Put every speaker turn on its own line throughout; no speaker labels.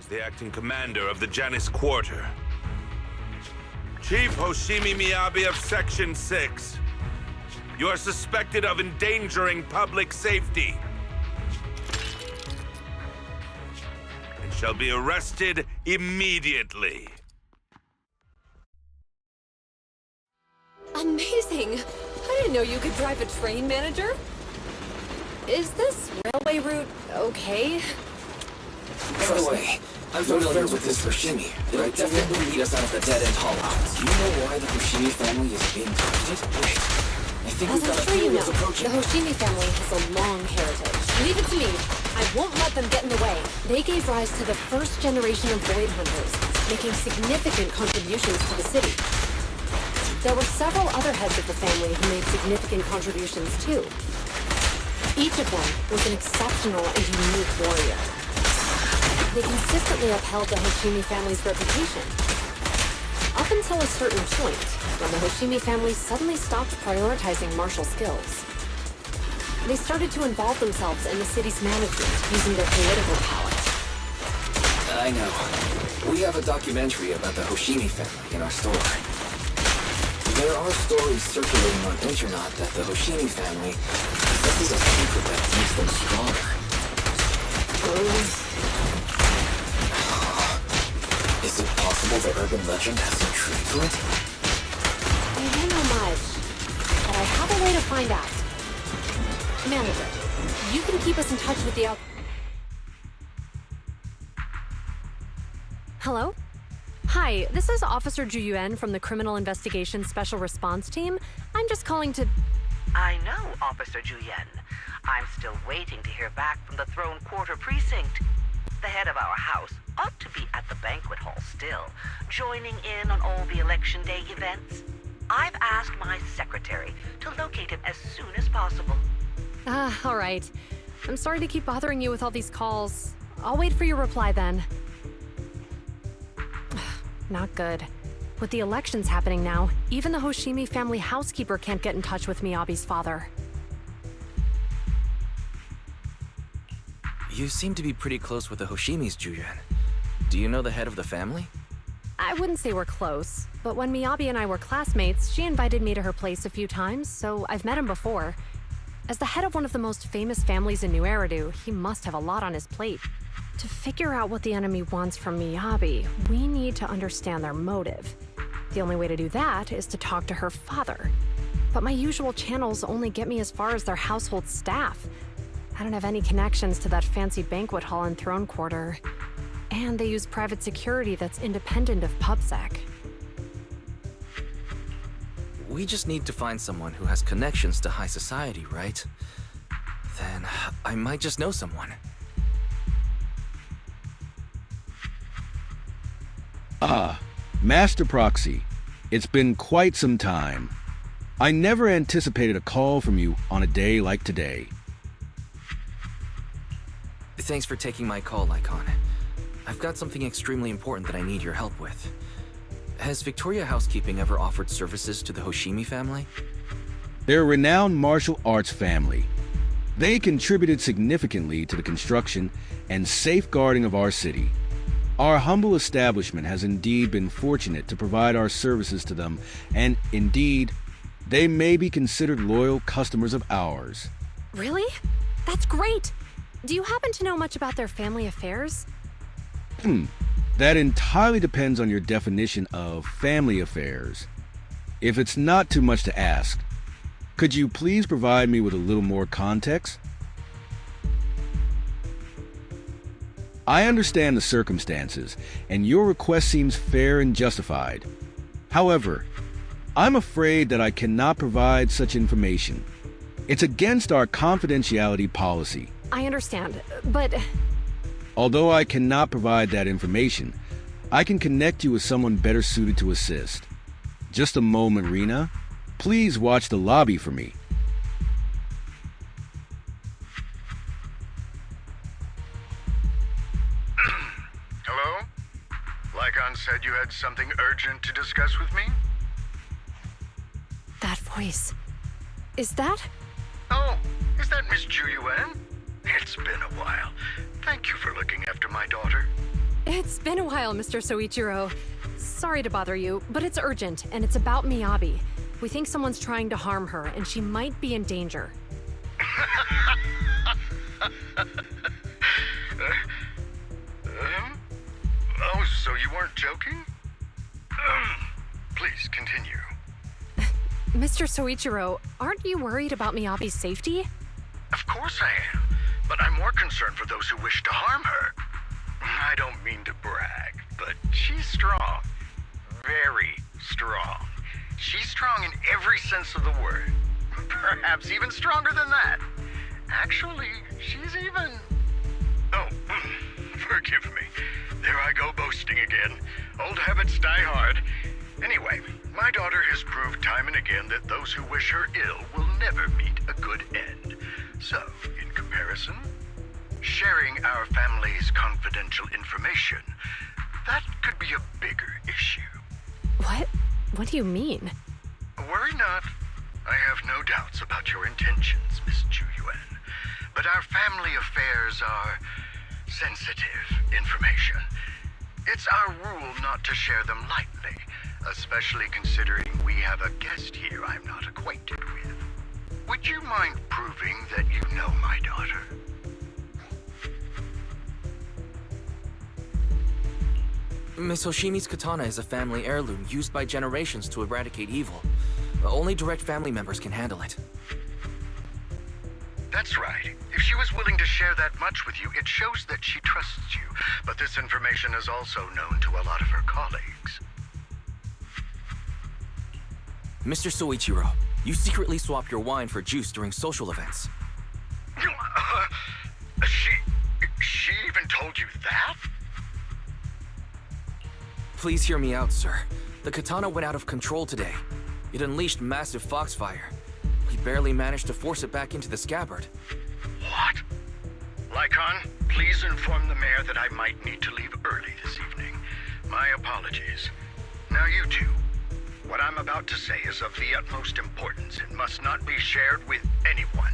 the acting commander of the Janus Quarter. Chief Hoshimi Miyabi of Section 6. You are suspected of endangering public safety and shall be arrested immediately.
Amazing! I didn't know you could drive a train, manager. Is this railway route okay?
By the way, I'm familiar with this Hoshimi. It will definitely lead us out of the dead-end hollow. Do you know why the Hoshimi family is being targeted? Wait, I think we've got a few ways approaching.
The Hoshimi family has a long heritage. Leave it to me. I won't let them get in the way. They gave rise to the first generation of Void Hunters, making significant contributions to the city. There were several other heads of the family who made significant contributions too. Each of them was an exceptional and unique warrior. They consistently upheld the Hoshimi family's reputation. Up until a certain point, when the Hoshimi family suddenly stopped prioritizing martial skills. They started to involve themselves in the city's management using their political power.
I know. We have a documentary about the Hoshimi family in our store. There are stories circulating on internet that the Hoshimi family possesses a secret that makes them stronger. Is it possible the urban legend has some truth to it?
I don't know much, but I have a way to find out. Manager, you can keep us in touch with the Hello? Hi, this is Officer Ju Yuan from the Criminal Investigation Special Response Team. I'm just calling to...
I know, Officer Ju Yuan. I'm still waiting to hear back from the Throne Quarter Precinct. The head of our house ought to be at the banquet hall still, joining in on all the Election Day events. I've asked my secretary to locate him as soon as possible.
All right. I'm sorry to keep bothering you with all these calls. I'll wait for your reply then. Not good. With the elections happening now, even the Hoshimi family housekeeper can't get in touch with Miyabi's father.
You seem to be pretty close with the Hoshimis, Ju Yuan. Do you know the head of the family?
I wouldn't say we're close, but when Miyabi and I were classmates, she invited me to her place a few times, so I've met him before. As the head of one of the most famous families in New Eridu, he must have a lot on his plate. To figure out what the enemy wants from Miyabi, we need to understand their motive. The only way to do that is to talk to her father. But my usual channels only get me as far as their household staff. I don't have any connections to that fancy banquet hall in Throne Quarter. And they use private security that's independent of PubSec.
We just need to find someone who has connections to high society, right? Then I might just know someone.
Ah, Master Proxy. It's been quite some time. I never anticipated a call from you on a day like today.
Thanks for taking my call, Lycon. I've got something extremely important that I need your help with. Has Victoria Housekeeping ever offered services to the Hoshimi family?
They're a renowned martial arts family. They contributed significantly to the construction and safeguarding of our city. Our humble establishment has indeed been fortunate to provide our services to them, and indeed, they may be considered loyal customers of ours.
Really? That's great! Do you happen to know much about their family affairs?
That entirely depends on your definition of family affairs. If it's not too much to ask, could you please provide me with a little more context? I understand the circumstances, and your request seems fair and justified. However, I'm afraid that I cannot provide such information. It's against our confidentiality policy.
I understand, but...
Although I cannot provide that information, I can connect you with someone better suited to assist. Just a moment, Rena. Please watch the lobby for me.
Hello? Lycon said you had something urgent to discuss with me?
That voice... Is that...
Oh, is that Miss Ju Yuan? It's been a while. Thank you for looking after my daughter.
It It's been a while, Mr. Soichiro. Sorry to bother you, but it's urgent, and it's about Miyabi. We think someone's trying to harm her, and she might be in danger.
Oh, so you weren't joking? Please, continue.
Mr. Soichiro, aren't you worried about Miyabi's safety?
Of course I am, but I'm more concerned for those who wish to harm her. I don't mean to brag, but she's strong. Very strong. She's strong in every sense of the word. Perhaps even stronger than that. Actually, she's even... Oh, forgive me. There I go boasting again. Old habits die hard. Anyway, my daughter has proved time and again that those who wish her ill will never meet a good end. So, in comparison, sharing our family's confidential information, that could be a bigger issue.
What? What do you mean?
Worry not. I have no doubts about your intentions, Miss Ju-Yuan. But our family affairs are sensitive information. It's our rule not to share them lightly, especially considering we have a guest here I'm not acquainted with. Would you mind proving that you know my daughter?
Miss Hoshimi's katana is a family heirloom used by generations to eradicate evil. Only direct family members can handle it.
That's right. If she was willing to share that much with you, it shows that she trusts you. But this information is also known to a lot of her colleagues.
Mr. Soichiro, you secretly swap your wine for juice during social events.
She even told you that?
Please hear me out, sir. The katana went out of control today. It unleashed massive foxfire. We barely managed to force it back into the scabbard.
What? Lycon, please inform the mayor that I might need to leave early this evening. My apologies. Now you two. What I'm about to say is of the utmost importance and must not be shared with anyone.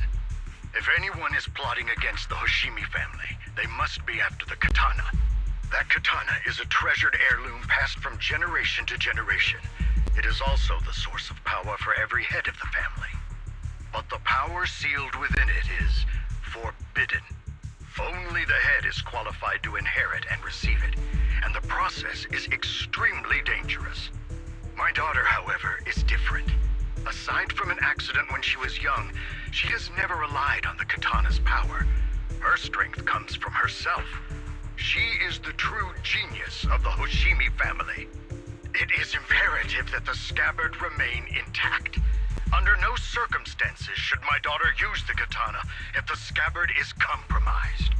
If anyone is plotting against the Hoshimi family, they must be after the katana. That katana is a treasured heirloom passed from generation to generation. It is also the source of power for every head of the family. But the power sealed within it is forbidden. Only the head is qualified to inherit and receive it, and the process is extremely dangerous. My daughter, however, is different. Aside from an accident when she was young, she has never relied on the katana's power. Her strength comes from herself. She is the true genius of the Hoshimi family. It is imperative that the scabbard remain intact. Under no circumstances should my daughter use the katana if the scabbard is compromised.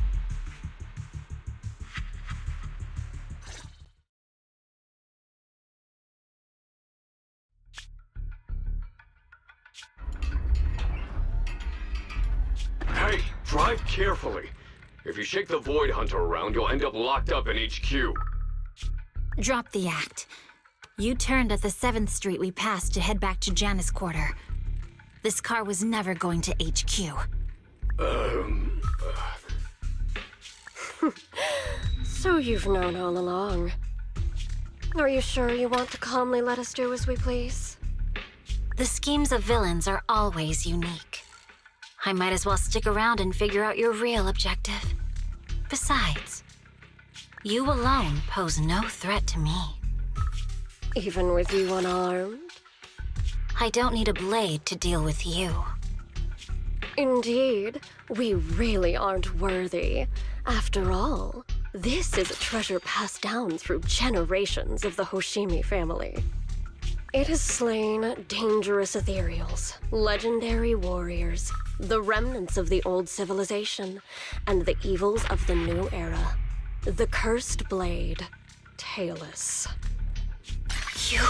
Hey, drive carefully. If you shake the Void Hunter around, you'll end up locked up in HQ.
Drop the act. You turned at the 7th Street we passed to head back to Janus Quarter. This car was never going to HQ.
So you've known all along. Are you sure you want to calmly let us do as we please?
The schemes of villains are always unique. I might as well stick around and figure out your real objective. Besides, you alone pose no threat to me.
Even with you unarmed?
I don't need a blade to deal with you.
Indeed, we really aren't worthy. After all, this is a treasure passed down through generations of the Hoshimi family. It has slain dangerous ethereals, legendary warriors, the remnants of the old civilization, and the evils of the new era. The cursed blade, Tailless.
You...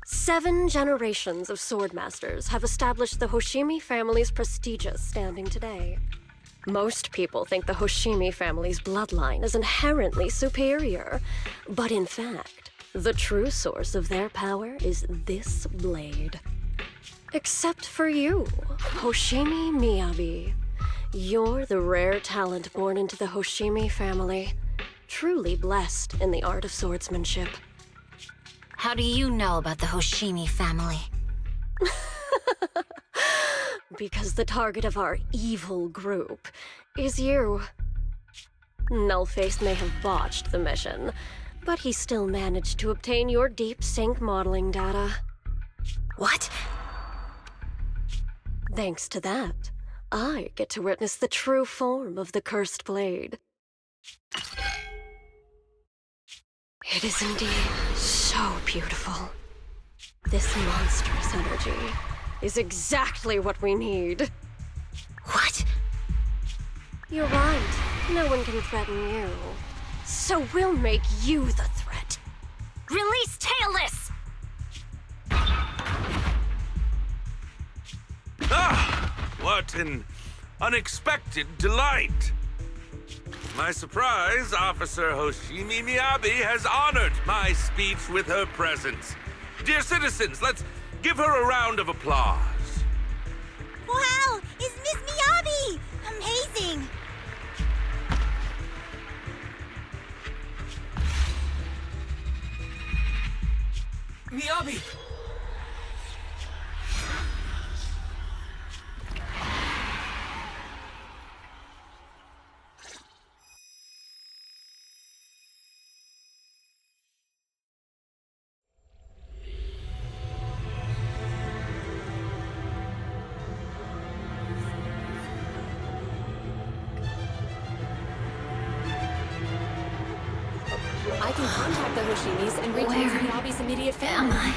7 generations of swordmasters have established the Hoshimi family's prestigious standing today. Most people think the Hoshimi family's bloodline is inherently superior, but in fact, the true source of their power is this blade. Except for you, Hoshimi Miyabi. You're the rare talent born into the Hoshimi family. truly blessed in the art of swordsmanship.
How do you know about the Hoshimi family?
Because the target of our evil group is you. Nullface may have botched the mission, but he still managed to obtain your deep sync modeling data.
What?
Thanks to that, I get to witness the true form of the cursed blade. It is indeed so beautiful. This monstrous energy is exactly what we need.
What?
You're right. No one can threaten you. So we'll make you the threat.
Release Tailless!
Ah! What an unexpected delight! To my surprise, Officer Hoshimi Miyabi has honored my speech with her presence. Dear citizens, let's give her a round of applause.
Wow! It's Miss Miyabi! Amazing!
Miyabi!
I can contact the Hoshimis and reach out to Miyabi's immediate family.
Am I?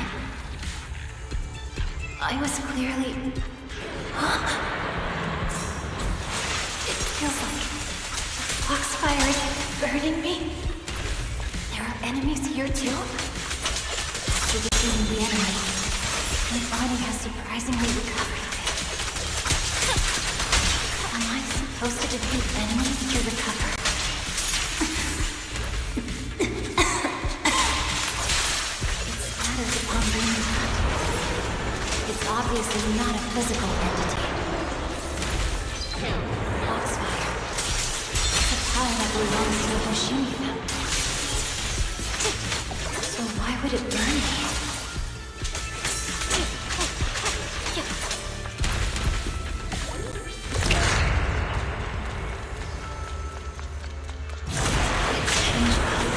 I was clearly... It feels like Foxfire is burning me. There are enemies here too? To defeating the enemy, my body has surprisingly recovered. Am I supposed to defeat enemies to recover? It's obviously not a physical entity. Foxfire. It's a power that belongs to the Hoshimi family. So why would it burn me? It's changed color.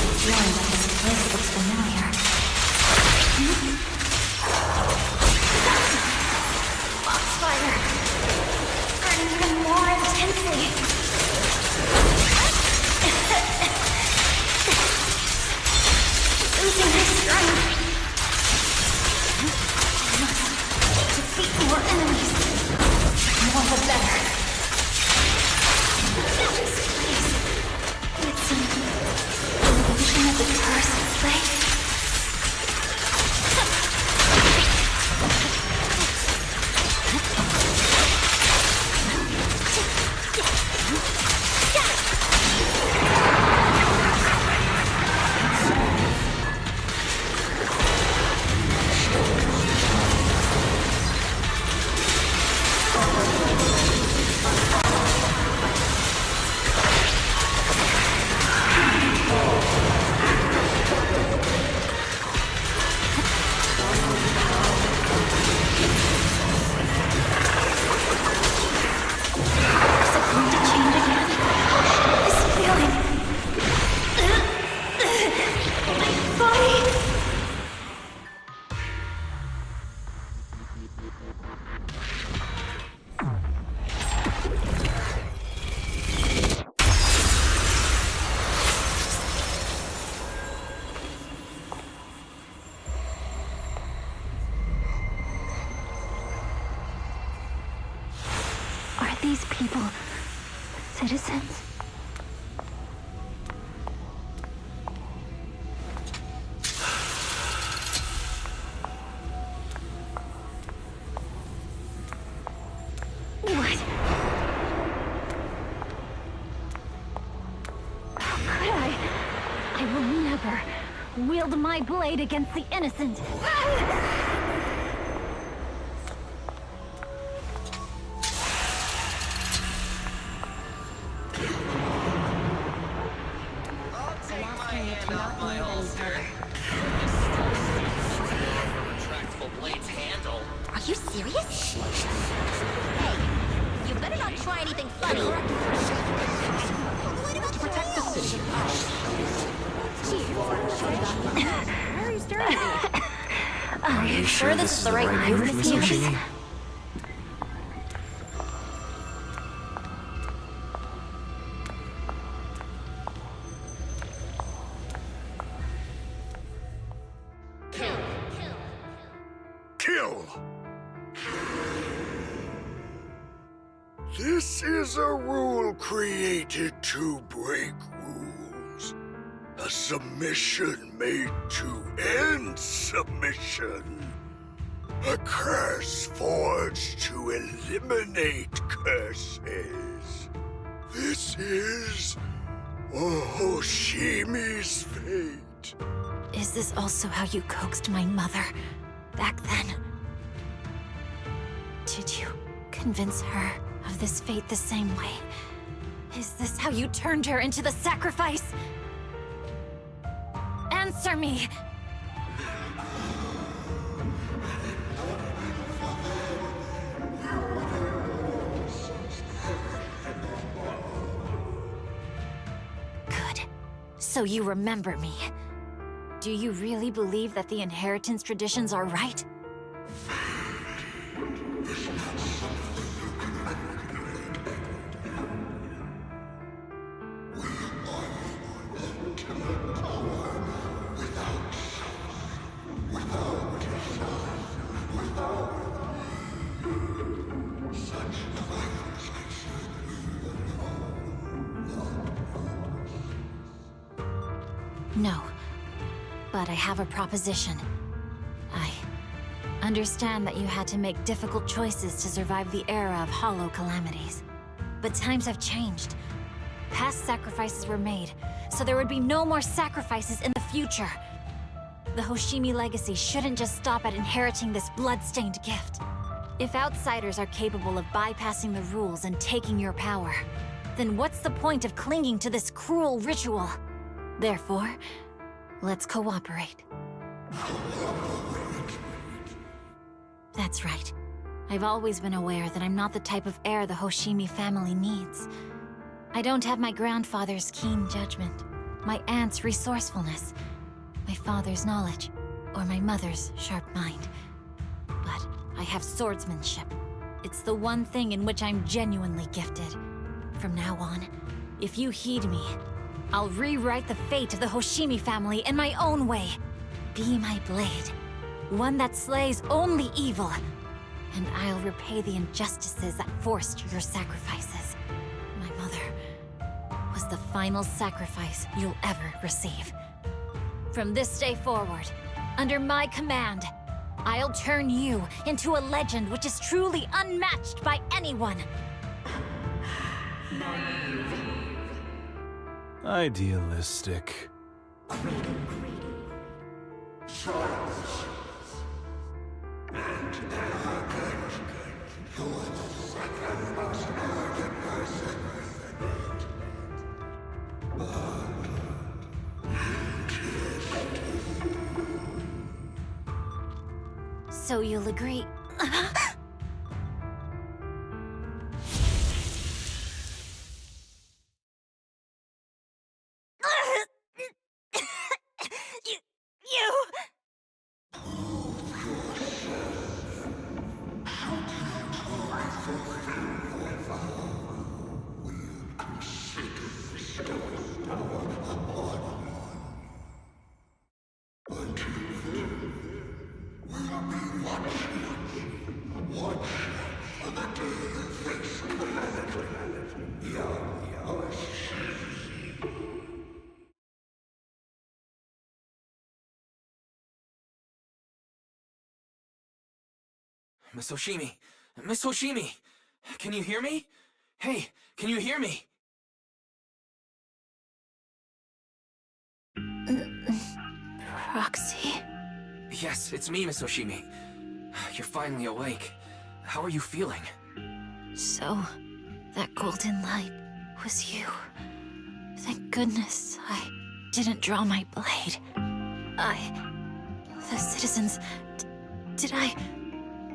The feeling that this place looks familiar. Foxfire! Burning even more intensely! Losing my strength! I must defeat more enemies. The more the better. This place... It's an illusion of the cursed place. Are these people citizens? What? How could I? I will never wield my blade against the innocent.
off my holster. Retractable blade's handle.
Are you serious? Hey, you better not try anything funny. What about to protect the city? Why are you staring at me?
Are you sure this is the right move, Miss Yoshimi?
Kill! This is a rule created to break rules. A submission made to end submission. A curse forged to eliminate curses. This is Hoshimi's fate.
Is this also how you coaxed my mother back then? Did you convince her of this fate the same way? Is this how you turned her into the sacrifice? Answer me! Good. So you remember me. Do you really believe that the inheritance traditions are right? No. But I have a proposition. I understand that you had to make difficult choices to survive the era of hollow calamities. But times have changed. Past sacrifices were made, so there would be no more sacrifices in the future. The Hoshimi legacy shouldn't just stop at inheriting this blood-stained gift. If outsiders are capable of bypassing the rules and taking your power, then what's the point of clinging to this cruel ritual? Therefore, let's cooperate. That's right. I've always been aware that I'm not the type of heir the Hoshimi family needs. I don't have my grandfather's keen judgment, my aunt's resourcefulness, my father's knowledge, or my mother's sharp mind. But I have swordsmanship. It's the one thing in which I'm genuinely gifted. From now on, if you heed me, I'll rewrite the fate of the Hoshimi family in my own way. Be my blade, one that slays only evil, and I'll repay the injustices that forced your sacrifices. My mother was the final sacrifice you'll ever receive. From this day forward, under my command, I'll turn you into a legend which is truly unmatched by anyone.
Idealistic.
So you'll agree?
Miss Hoshimi! Miss Hoshimi! Can you hear me? Hey, can you hear me?
Proxy?
Yes, it's me, Miss Hoshimi. You're finally awake. How are you feeling?
So, that golden light was you. Thank goodness I didn't draw my blade. The citizens... did I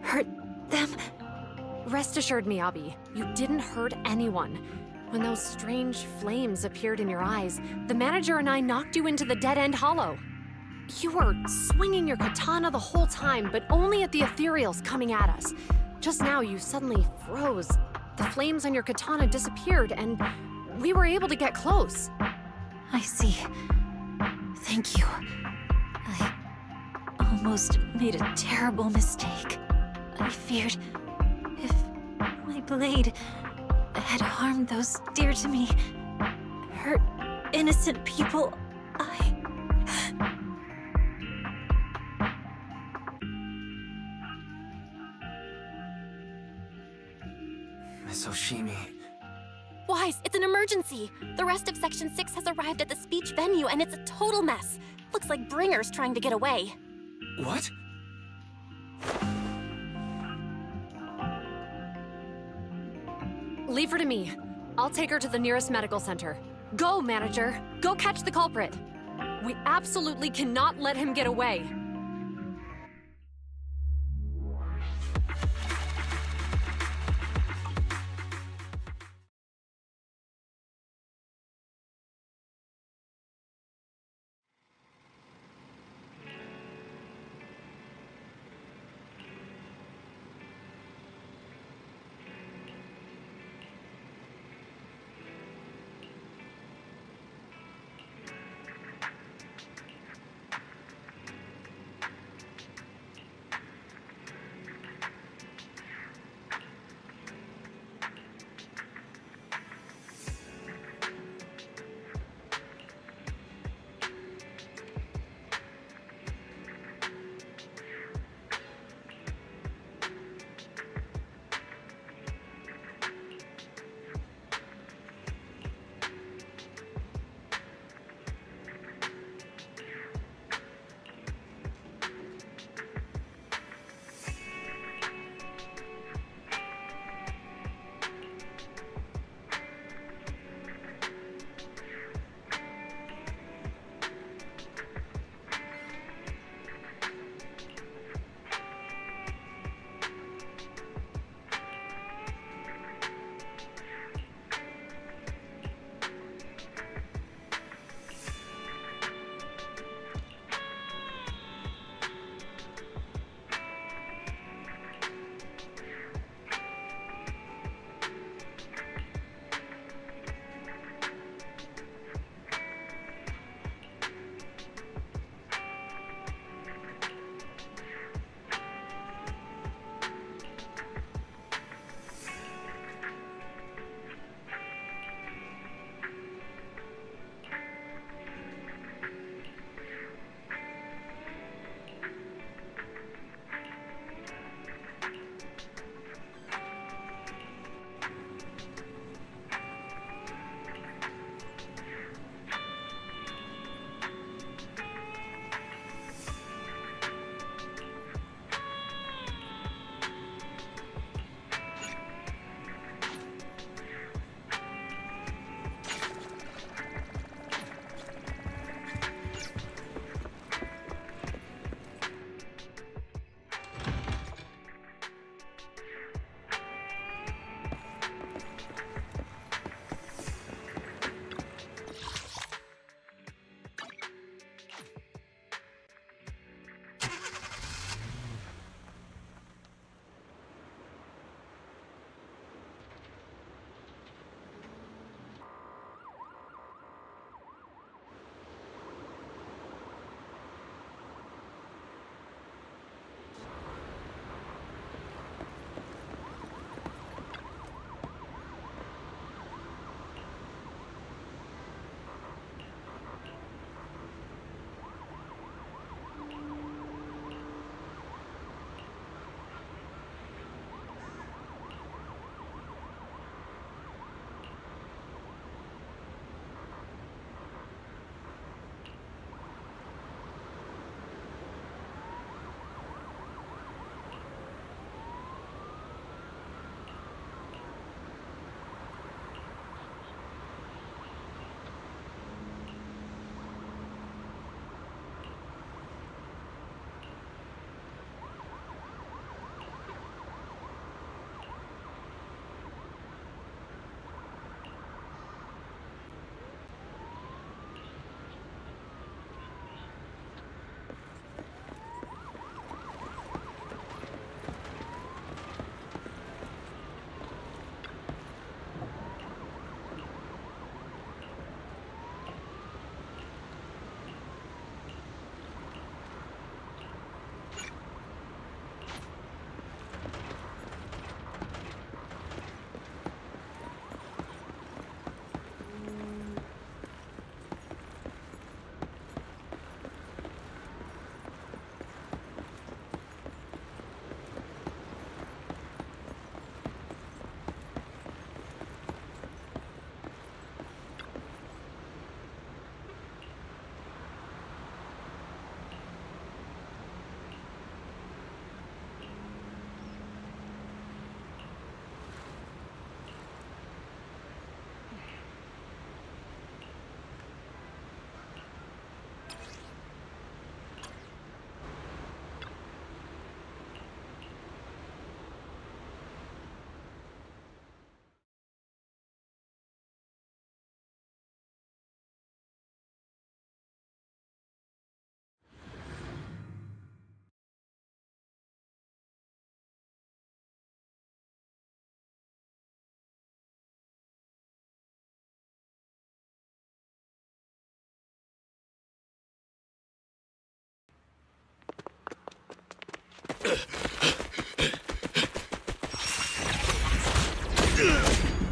hurt them?
Rest assured, Miyabi, you didn't hurt anyone. When those strange flames appeared in your eyes, the manager and I knocked you into the dead-end hollow. You were swinging your katana the whole time, but only at the ethereals coming at us. Just now, you suddenly froze. The flames on your katana disappeared, and we were able to get close.
I see. Thank you. I almost made a terrible mistake. I feared if my blade had harmed those dear to me, hurt innocent people,
Miss Oshimi.
Wise, it's an emergency. The rest of Section 6 has arrived at the speech venue, and it's a total mess. Looks like Bringer's trying to get away.
What?
Leave her to me. I'll take her to the nearest medical center. Go, manager. Go catch the culprit. We absolutely cannot let him get away.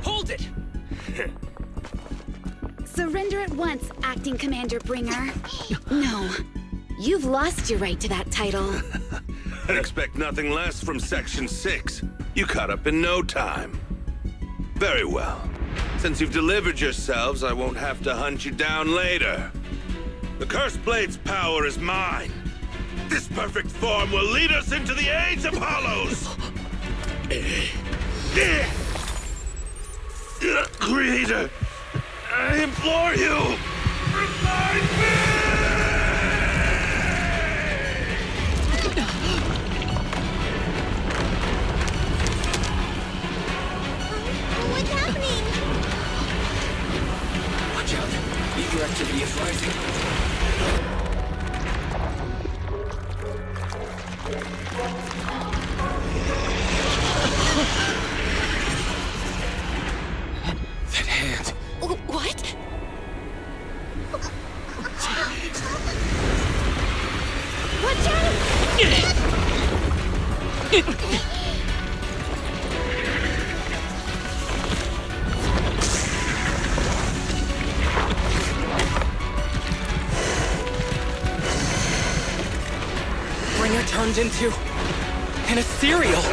Hold it!
Surrender at once, Acting Commander Bringer. No. You've lost your right to that title.
I'd expect nothing less from Section 6. You caught up in no time. Very well. Since you've delivered yourselves, I won't have to hunt you down later. The Cursed Blade's power is mine. This perfect form will lead us into the Age of Hollows! Creator, I implore you, revive me!
What's happening?
Watch out. Ether activity is rising.
That hand.
What?
Watch out!
Bringer turned into an ethereal.